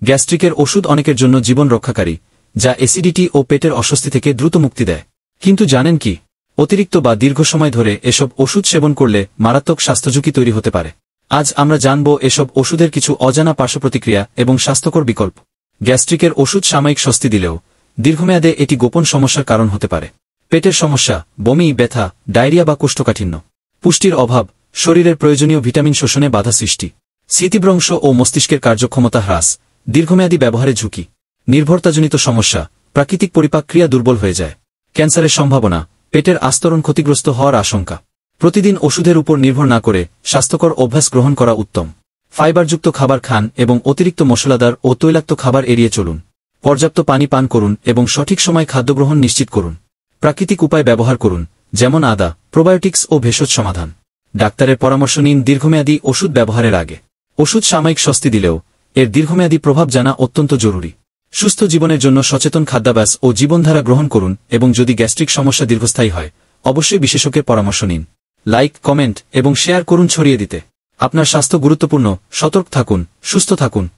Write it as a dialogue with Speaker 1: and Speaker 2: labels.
Speaker 1: গ্যাস্ট্রিকের ওষুধ অনেকের জন্য জীবন রক্ষাকারী, যা অ্যাসিডিটি ও পেটের অস্বস্তি থেকে দ্রুত মুক্তি দেয়। কিন্তু জানেন কি, অতিরিক্ত বা দীর্ঘ সময় ধরে এসব ওষুধ সেবন করলে মারাত্মক স্বাস্থ্যঝুঁকি তৈরি হতে পারে। আজ আমরা জানব এসব ওষুধের কিছু অজানা পার্শ্বপ্রতিক্রিয়া এবং স্বাস্থ্যকর বিকল্প। গ্যাস্ট্রিকের ওষুধ সাময়িক স্বস্তি দিলেও দীর্ঘমেয়াদে এটি গোপন সমস্যার কারণ হতে পারে। পেটের সমস্যা, বমি, ব্যথা, ডায়রিয়া বা কোষ্ঠকাঠিন্য। পুষ্টির অভাব, শরীরের প্রয়োজনীয় ভিটামিন শোষণে বাধা সৃষ্টি। স্মৃতিভ্রংশ ও মস্তিষ্কের কার্যক্ষমতা হ্রাস, দীর্ঘমেয়াদী ব্যবহারে ঝুঁকি। নির্ভরতাজনিত সমস্যা, প্রাকৃতিক পরিপাক ক্রিয়া দুর্বল হয়ে যায়। ক্যান্সারের সম্ভাবনা, পেটের আস্তরণ ক্ষতিগ্রস্ত হওয়ার আশঙ্কা। প্রতিদিন ওষুধের উপর নির্ভর না করে স্বাস্থ্যকর অভ্যাস গ্রহণ করা উত্তম। ফাইবারযুক্ত খাবার খান এবং অতিরিক্ত মশলাদার ও তৈলাক্ত খাবার এড়িয়ে চলুন। পর্যাপ্ত পানি পান করুন এবং সঠিক সময় খাদ্য গ্রহণ নিশ্চিত করুন। প্রাকৃতিক উপায় ব্যবহার করুন, যেমন আদা, প্রোবায়োটিক্স ও ভেষজ সমাধান। ডাক্তারের পরামর্শ নিন দীর্ঘমেয়াদী ওষুধ ব্যবহারের আগে। ওষুধ সাময়িক স্বস্তি দিলেও এর দীর্ঘমেয়াদী প্রভাব জানা অত্যন্ত জরুরি। সুস্থ জীবনের জন্য সচেতন খাদ্যাভ্যাস ও জীবনধারা গ্রহণ করুন এবং যদি গ্যাস্ট্রিক সমস্যা দীর্ঘস্থায়ী হয়, অবশ্যই বিশেষজ্ঞের পরামর্শ নিন। লাইক, কমেন্ট এবং শেয়ার করুন ছড়িয়ে দিতে। আপনার স্বাস্থ্য গুরুত্বপূর্ণ, সতর্ক থাকুন, সুস্থ থাকুন।